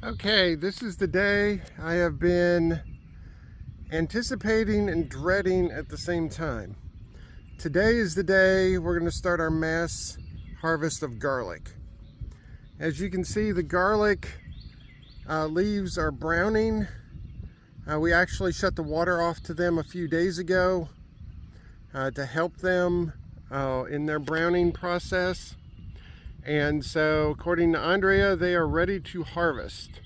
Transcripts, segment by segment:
Okay, this is the day I have been anticipating and dreading at the same time. Today is the day we're going to start our mass harvest of garlic. As you can see, the garlic leaves are browning. We actually shut the water off to them a few days ago to help them in their browning process. And so, according to Andrea, they are ready to harvest.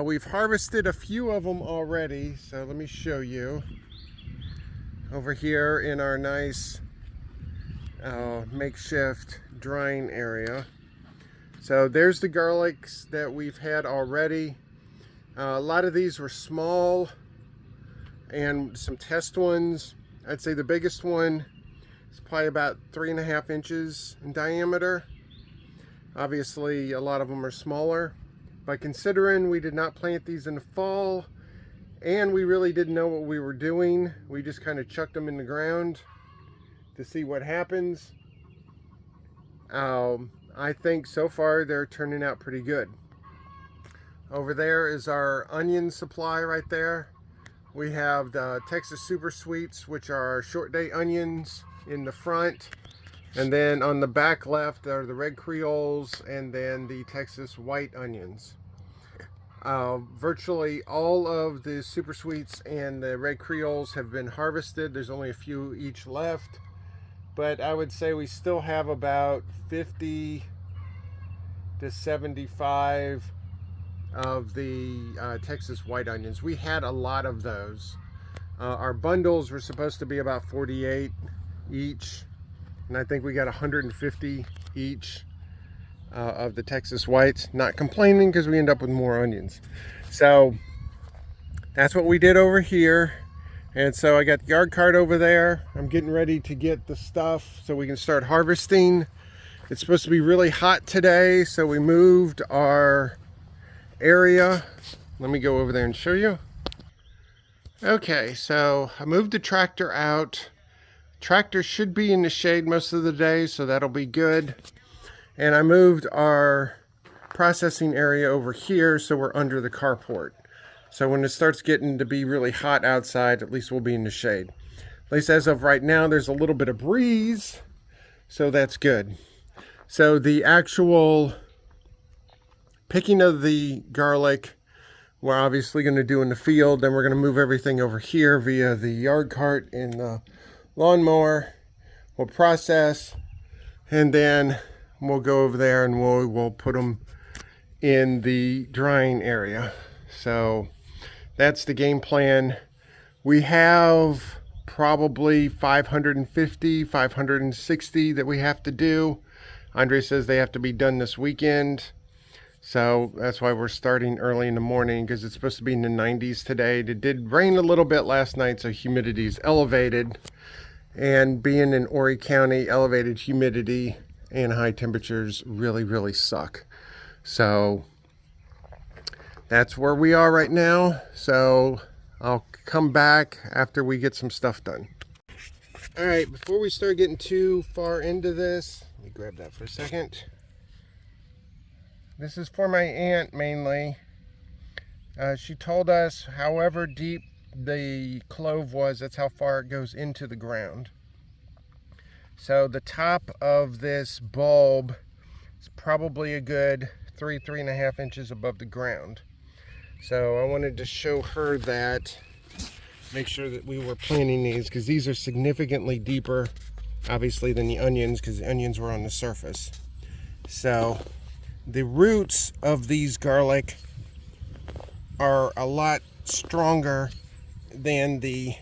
We've harvested a few of them already, so let me show you. Over here in our nice makeshift drying area. So there's the garlics that we've had already. A lot of these were small and some test ones. I'd say the biggest one is probably about 3.5 inches in diameter. Obviously, a lot of them are smaller, but considering we did not plant these in the fall and we really didn't know what we were doing, we just kind of chucked them in the ground to see what happens. I think so far they're turning out pretty good. Over there is our onion supply right there. We have the Texas Super Sweets, which are short day onions in the front. And then on the back left are the red Creoles and then the Texas white onions. Virtually all of the Super Sweets and the red Creoles have been harvested. There's only a few each left. But I would say we still have about 50 to 75 of the Texas white onions. We had a lot of those. Our bundles were supposed to be about 48 each, and I think we got 150 each of the Texas whites. Not complaining because we end up with more onions. So that's what we did over here. And so I got the yard cart over there. I'm getting ready to get the stuff so we can start harvesting. It's supposed to be really hot today, so we moved our area. Let me go over there and show you. Okay, so I moved the tractor out. Tractor should be in the shade most of the day, so that'll be good. And I moved our processing area over here so we're under the carport. So when it starts getting to be really hot outside, at least we'll be in the shade. At least as of right now, there's a little bit of breeze, so that's good. So the actual picking of the garlic, we're obviously going to do in the field. Then we're going to move everything over here via the yard cart and the lawnmower. We'll process, and then we'll go over there and we'll put them in the drying area. So that's the game plan. We have probably 550, 560 that we have to do. Andre says they have to be done this weekend. So that's why we're starting early in the morning, because it's supposed to be in the 90s today. It did rain a little bit last night, so humidity is elevated. And being in Horry County, elevated humidity and high temperatures really, really suck. So that's where we are right now. So I'll come back after we get some stuff done. All right, before we start getting too far into this, let me grab that for a second. This is for my aunt mainly. She told us however deep the clove was, that's how far it goes into the ground. So the top of this bulb is probably a good 3.5 inches above the ground. So I wanted to show her that, make sure that we were planting these, because these are significantly deeper, obviously, than the onions, because the onions were on the surface. So the roots of these garlic are a lot stronger than the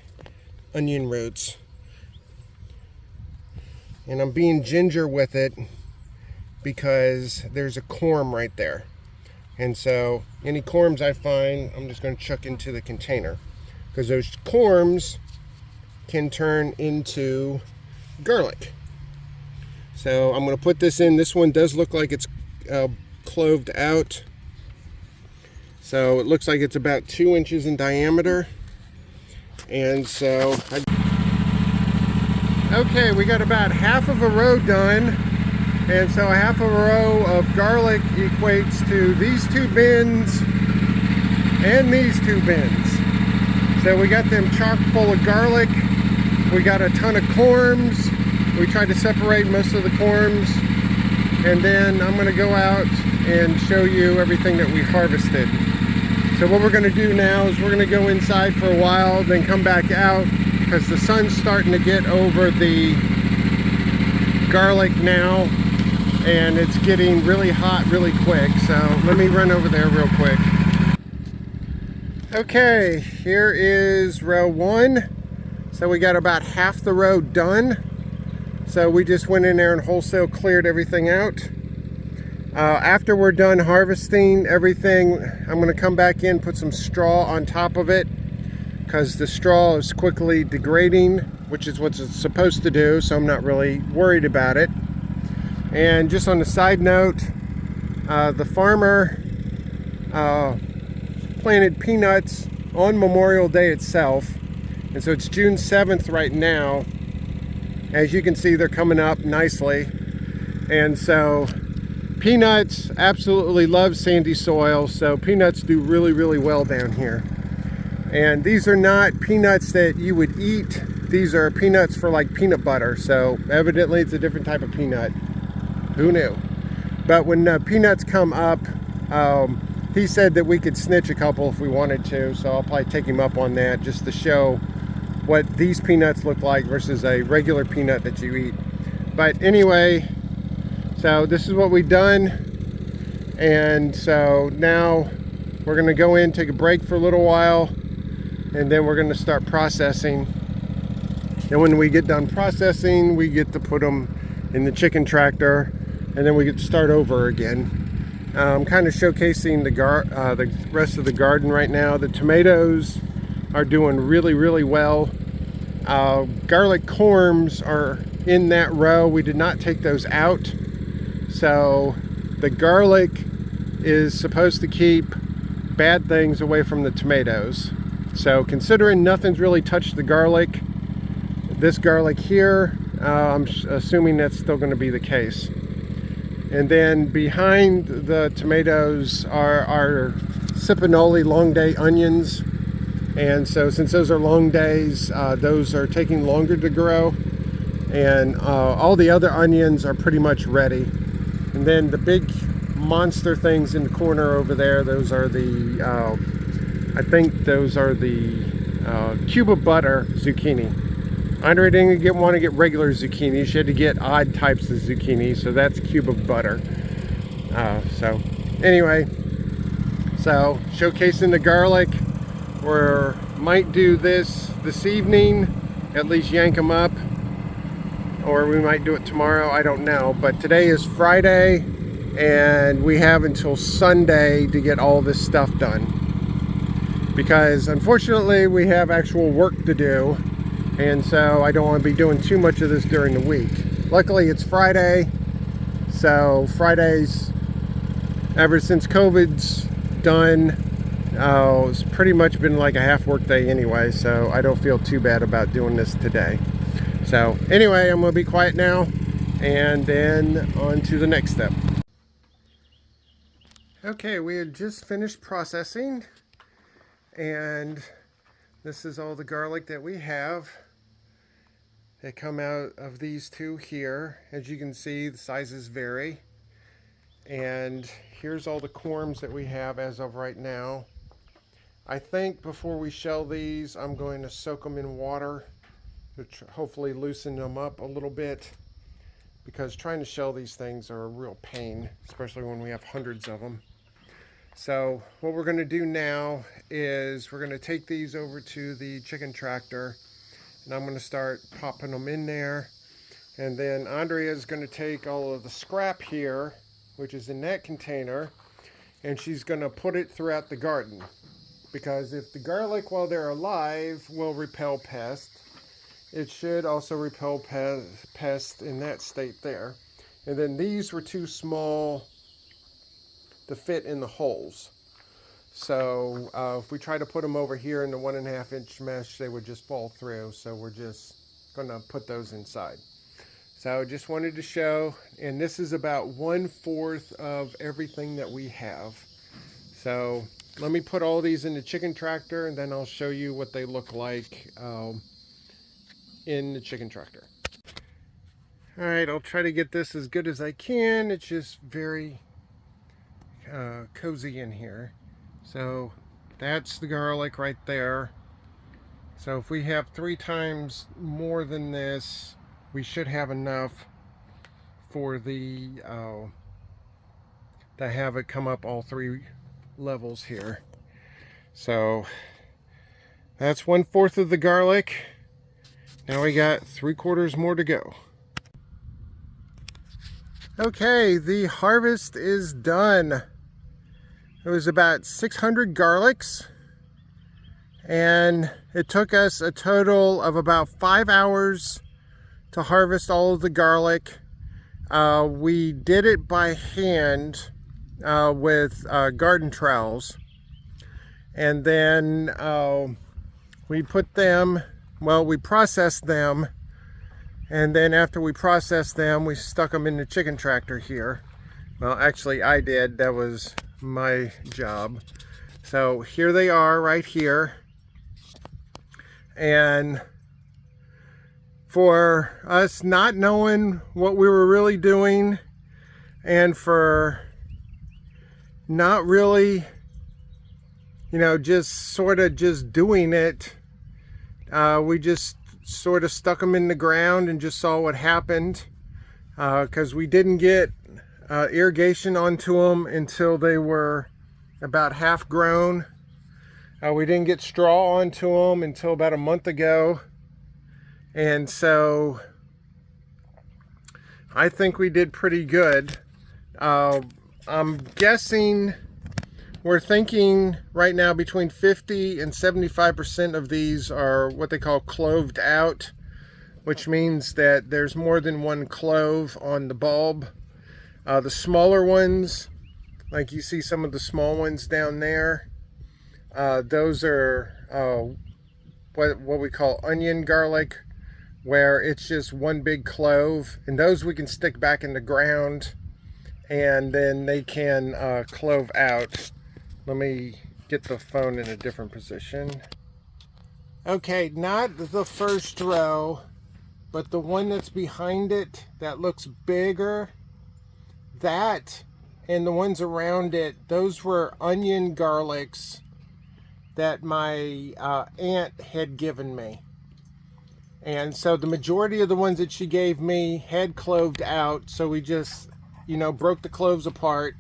onion roots. And I'm being ginger with it because there's a corm right there. And so any corms I find, I'm just going to chuck into the container, because those corms can turn into garlic. So I'm going to put this in. This one does look like it's cloved out. So it looks like it's about 2 inches in diameter. And so okay, we got about half of a row done. And so a half a row of garlic equates to these 2 bins and these 2 bins. So we got them chock full of garlic. We got a ton of corms. We tried to separate most of the corms. And then I'm gonna go out and show you everything that we harvested. So what we're gonna do now is we're gonna go inside for a while, then come back out because the sun's starting to get over the garlic now. And it's getting really hot really quick. So let me run over there real quick. Okay, here is row 1. So we got about half the row done. So we just went in there and wholesale cleared everything out. After we're done harvesting everything, I'm gonna come back in, put some straw on top of it because the straw is quickly degrading, which is what it's supposed to do. So I'm not really worried about it. And just on the side note, the farmer planted peanuts on Memorial Day itself. And so it's June 7th right now. As you can see, they're coming up nicely. And so peanuts absolutely love sandy soil. So peanuts do really, really well down here. And these are not peanuts that you would eat. These are peanuts for like peanut butter. So evidently it's a different type of peanut. Who knew? But when peanuts come up, he said that we could snitch a couple if we wanted to. So I'll probably take him up on that just to show what these peanuts look like versus a regular peanut that you eat. But anyway, so this is what we've done. And so now we're gonna go in, take a break for a little while, and then we're gonna start processing. And when we get done processing, we get to put them in the chicken tractor, and then we get to start over again. I'm kind of showcasing the rest of the garden right now. The tomatoes are doing really, really well. Garlic corms are in that row. We did not take those out. So the garlic is supposed to keep bad things away from the tomatoes. So considering nothing's really touched the garlic, this garlic here, I'm assuming that's still going to be the case. And then behind the tomatoes are our Cipinoli long day onions. And so since those are long days, those are taking longer to grow. And all the other onions are pretty much ready. And then the big monster things in the corner over there, those are the, I think those are the cube of butter zucchini. Andre didn't want to get regular zucchini. She had to get odd types of zucchini, so that's cube of butter. So anyway, so showcasing the garlic. We might do this evening, at least yank them up, or we might do it tomorrow, I don't know. But today is Friday, and we have until Sunday to get all this stuff done. Because unfortunately, we have actual work to do. And so I don't want to be doing too much of this during the week. Luckily it's Friday. So Fridays, ever since COVID's done, it's pretty much been like a half work day anyway. So I don't feel too bad about doing this today. So anyway, I'm going to be quiet now. And then on to the next step. Okay, we had just finished processing. And this is all the garlic that we have. They come out of these 2 here. As you can see, the sizes vary. And here's all the corms that we have as of right now. I think before we shell these, I'm going to soak them in water to hopefully loosen them up a little bit, because trying to shell these things are a real pain, especially when we have hundreds of them. So what we're going to do now is we're going to take these over to the chicken tractor, and I'm going to start popping them in there. And then Andrea is going to take all of the scrap here, which is in that container, and she's going to put it throughout the garden. Because if the garlic, while they're alive, will repel pests, it should also repel pests in that state there. And then these were too small to fit in the holes. So if we try to put them over here in the 1.5 inch mesh, they would just fall through. So we're just going to put those inside. So just wanted to show, and this is about 1/4 of everything that we have. So let me put all these in the chicken tractor, and then I'll show you what they look like in the chicken tractor. All right, I'll try to get this as good as I can. It's just very cozy in here. So that's the garlic right there. So if we have 3 times more than this, we should have enough for the to have it come up all 3 levels here. So that's 1/4 of the garlic. Now we got 3/4 more to go. Okay, the harvest is done. It was about 600 garlics, and it took us a total of about 5 hours to harvest all of the garlic. We did it by hand with garden trowels, and then we put them, well, we processed them, and then after we processed them, we stuck them in the chicken tractor here. Well, actually I did, that was my job. So here they are right here. And for us not knowing what we were really doing, and for not really, you know, just sort of just doing it, we just sort of stuck them in the ground and just saw what happened, because we didn't get irrigation onto them until they were about half grown. We didn't get straw onto them until about a month ago. And so I think we did pretty good. I'm guessing, we're thinking right now between 50 and 75% of these are what they call cloved out, which means that there's more than one clove on the bulb. The smaller ones, like you see some of the small ones down there, those are what we call onion garlic, where it's just one big clove, and those we can stick back in the ground and then they can clove out. Let me get the phone in a different position. Okay, not the first row, but the one that's behind it that looks bigger, that and the ones around it, those were onion garlics that my aunt had given me. And so the majority of the ones that she gave me had cloved out, so we just, you know, broke the cloves apart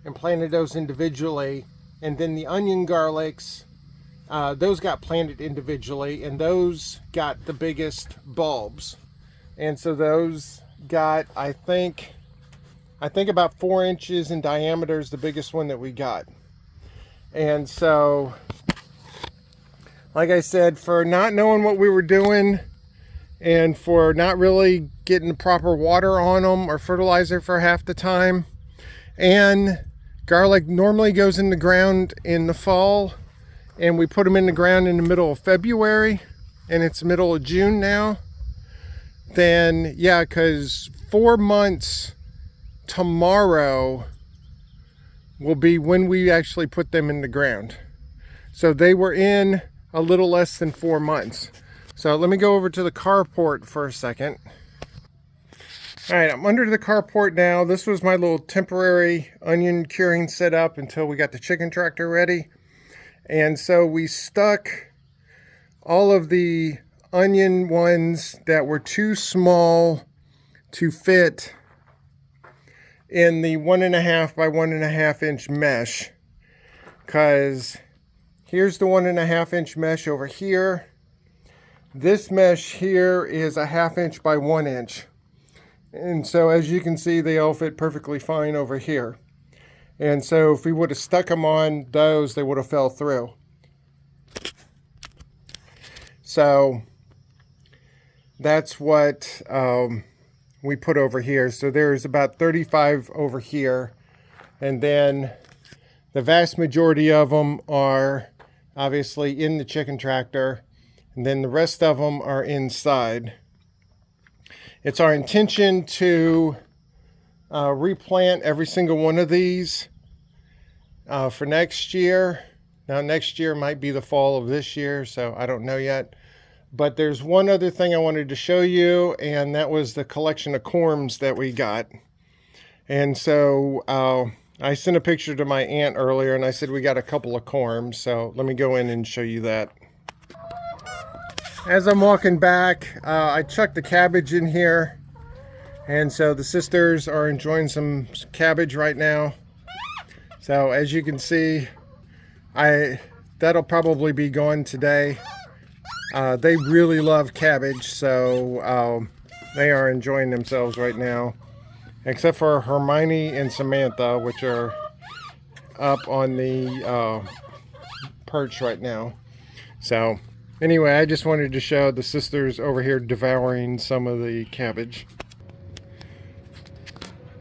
and planted those individually. And then the onion garlics, those got planted individually, and those got the biggest bulbs. And so those got, I think about 4 inches in diameter is the biggest one that we got. And so, like I said, for not knowing what we were doing, and for not really getting the proper water on them or fertilizer for half the time, and garlic normally goes in the ground in the fall, and we put them in the ground in the middle of February, and it's the middle of June now, then yeah, because 4 months tomorrow will be when we actually put them in the ground. So they were in a little less than 4 months. So let me go over to the carport for a second. All right, I'm under the carport now. This was my little temporary onion curing setup until we got the chicken tractor ready. And so we stuck all of the onion ones that were too small to fit in the 1.5 by 1.5 inch mesh, because here's the 1.5 inch mesh over here. This mesh here is a 1/2 inch by 1 inch. And so as you can see, they all fit perfectly fine over here. And so if we would have stuck them on those, they would have fell through. So that's what we put over here. So there's about 35 over here. And then the vast majority of them are obviously in the chicken tractor. And then the rest of them are inside. It's our intention to replant every single one of these for next year. Now, next year might be the fall of this year, so I don't know yet. But there's one other thing I wanted to show you, and that was the collection of corms that we got. And so I sent a picture to my aunt earlier, and I said we got a couple of corms. So let me go in and show you that. As I'm walking back, I chucked the cabbage in here. And so the sisters are enjoying some cabbage right now. So as you can see, that'll probably be gone today. They really love cabbage, so they are enjoying themselves right now. Except for Hermione and Samantha, which are up on the perch right now. So anyway, I just wanted to show the sisters over here devouring some of the cabbage.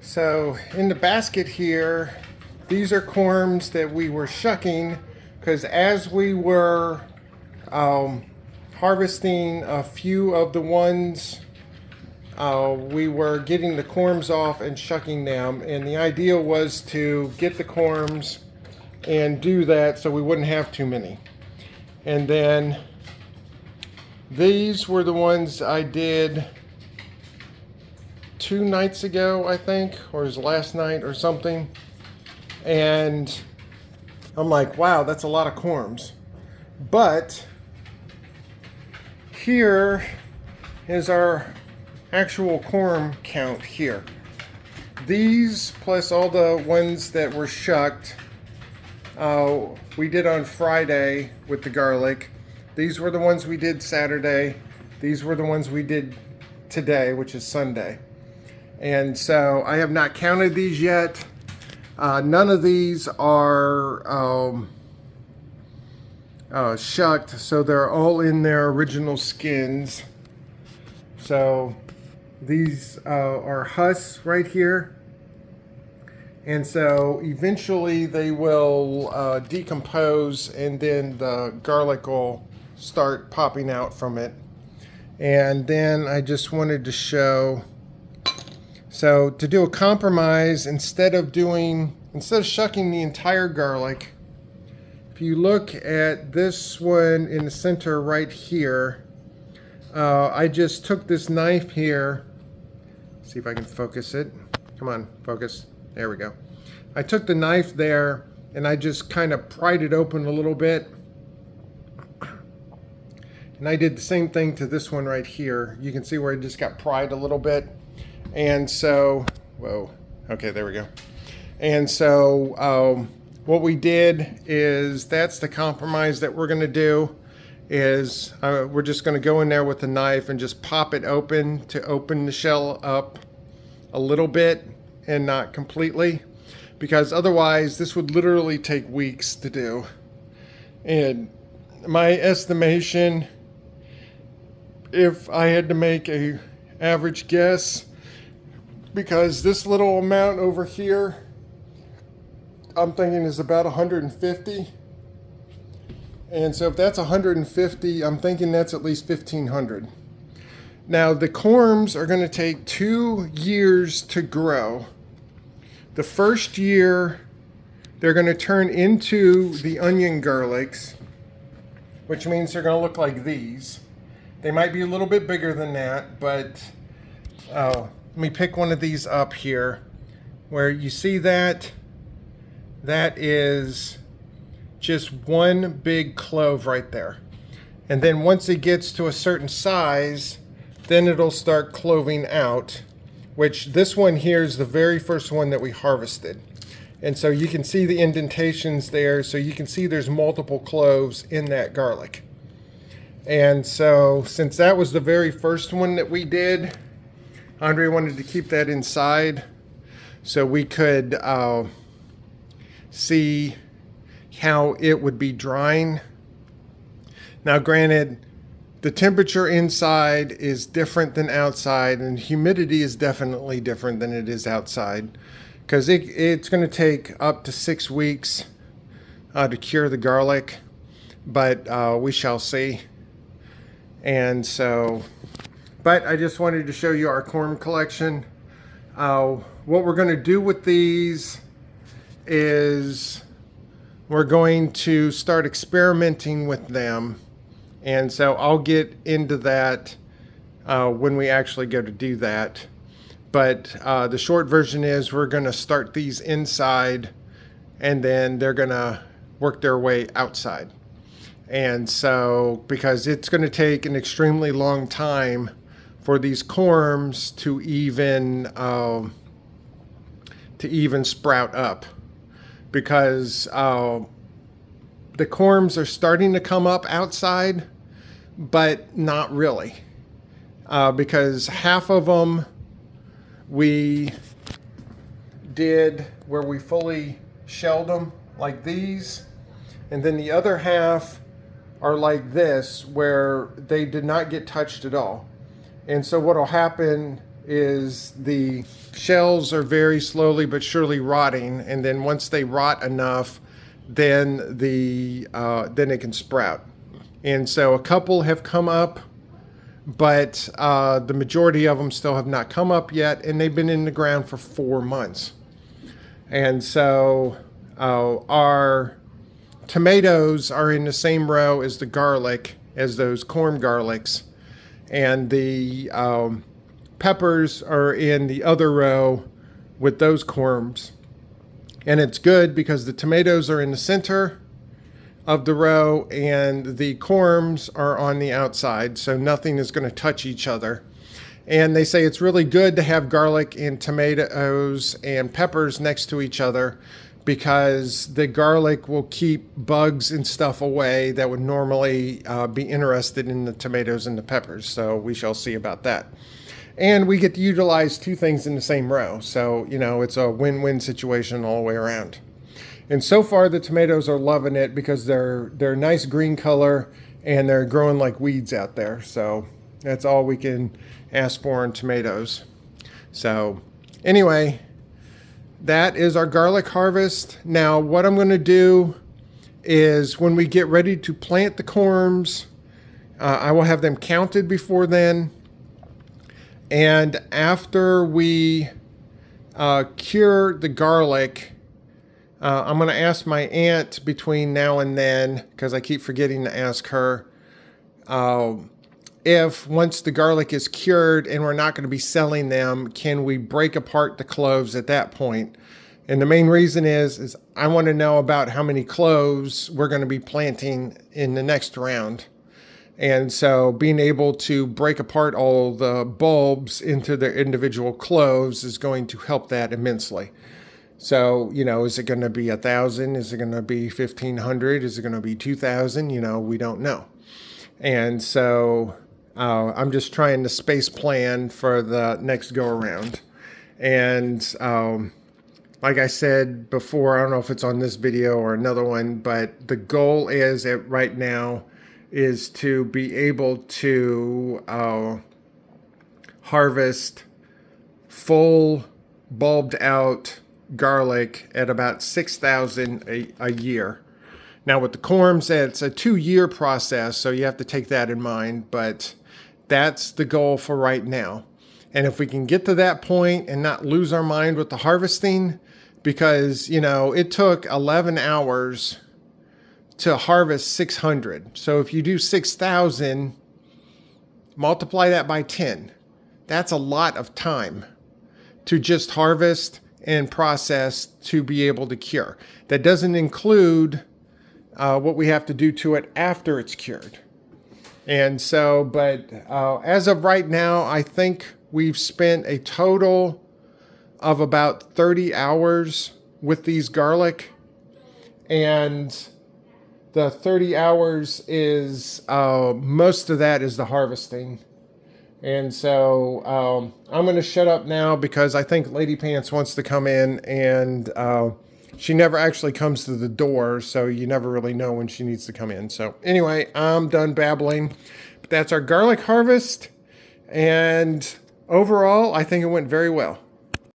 So in the basket here, these are corms that we were shucking, because as we were harvesting a few of the ones, we were getting the corms off and shucking them, and the idea was to get the corms and do that so we wouldn't have too many. And then these were the ones I did 2 nights ago, I think, or it was last night or something. And I'm like, wow, that's a lot of corms. But here is our actual corm count here. These plus all the ones that were shucked, we did on Friday with the garlic. These were the ones we did Saturday. These were the ones we did today, which is Sunday. And so I have not counted these yet. None of these are shucked, so they're all in their original skins. So these are husks right here. And so eventually they will decompose, and then the garlic will start popping out from it. And then I just wanted to show, so to do a compromise, instead of shucking the entire garlic, if you look at this one in the center right here, I just took this knife here. See if I can focus it. Come on, focus. There we go. I took the knife there and I just kind of pried it open a little bit. And I did the same thing to this one right here. You can see where it just got pried a little bit. And so, whoa, okay, there we go. And so what we did is, that's the compromise that we're gonna do, is we're just gonna go in there with the knife and just pop it open to open the shell up a little bit and not completely, because otherwise this would literally take weeks to do. And my estimation, if I had to make a average guess, because this little amount over here, I'm thinking is about 150. And so if that's 150, I'm thinking that's at least 1,500. Now the corms are going to take 2 years to grow. The first year, they're going to turn into the onion garlics, which means they're going to look like these. They might be a little bit bigger than that, but let me pick one of these up here, where you see that. That is just one big clove right there. And then once it gets to a certain size, then it'll start cloving out, which this one here is the very first one that we harvested. And so you can see the indentations there, so you can see there's multiple cloves in that garlic. And so since that was the very first one that we did, Andre wanted to keep that inside so we could see how it would be drying. Now granted, the temperature inside is different than outside, and humidity is definitely different than it is outside, because it's going to take up to 6 weeks to cure the garlic, but we shall see. And so But I just wanted to show you our corm collection. What we're going to do with these is we're going to start experimenting with them. And so I'll get into that when we actually go to do that. But the short version is we're going to start these inside, and then they're going to work their way outside. And so, because it's going to take an extremely long time for these corms to even sprout up, because the corms are starting to come up outside, but not really, because half of them we did where we fully shelled them like these, and then the other half are like this where they did not get touched at all. And so what will happen is the shells are very slowly but surely rotting, and then once they rot enough, then it can sprout. And so a couple have come up, but the majority of them still have not come up yet, and they've been in the ground for 4 months. And so our tomatoes are in the same row as the garlic, as those corm garlics, and the peppers are in the other row with those corms. And it's good because the tomatoes are in the center of the row and the corms are on the outside, so nothing is going to touch each other. And they say it's really good to have garlic and tomatoes and peppers next to each other, because the garlic will keep bugs and stuff away that would normally be interested in the tomatoes and the peppers. So we shall see about that. And we get to utilize two things in the same row. So, you know, it's a win-win situation all the way around. And so far the tomatoes are loving it because they're nice green color and they're growing like weeds out there. So that's all we can ask for in tomatoes. So anyway, that is our garlic harvest. Now what I'm going to do is when we get ready to plant the corms, I will have them counted before then. And after we cure the garlic, I'm going to ask my aunt between now and then, because I keep forgetting to ask her, if once the garlic is cured and we're not going to be selling them, can we break apart the cloves at that point? And the main reason is I want to know about how many cloves we're going to be planting in the next round. And so being able to break apart all the bulbs into their individual cloves is going to help that immensely. So, you know, is it going to be 1,000? Is it going to be 1,500? Is it going to be 2,000? You know, we don't know. And so I'm just trying to space plan for the next go around. And like I said before, I don't know if it's on this video or another one, but the goal is right now is to be able to harvest full bulbed out garlic at about 6,000 a year. Now with the corms, it's a 2-year process, so you have to take that in mind, but that's the goal for right now. And if we can get to that point and not lose our mind with the harvesting, because, you know, it took 11 hours to harvest 600. So if you do 6,000, multiply that by 10. That's a lot of time to just harvest and process to be able to cure. That doesn't include what we have to do to it after it's cured. And so, but as of right now, I think we've spent a total of about 30 hours with these garlic. And the 30 hours is, most of that is the harvesting. And so I'm going to shut up now because I think Lady Pants wants to come in, and she never actually comes to the door, so you never really know when she needs to come in. So anyway, I'm done babbling. But that's our garlic harvest, and overall, I think it went very well.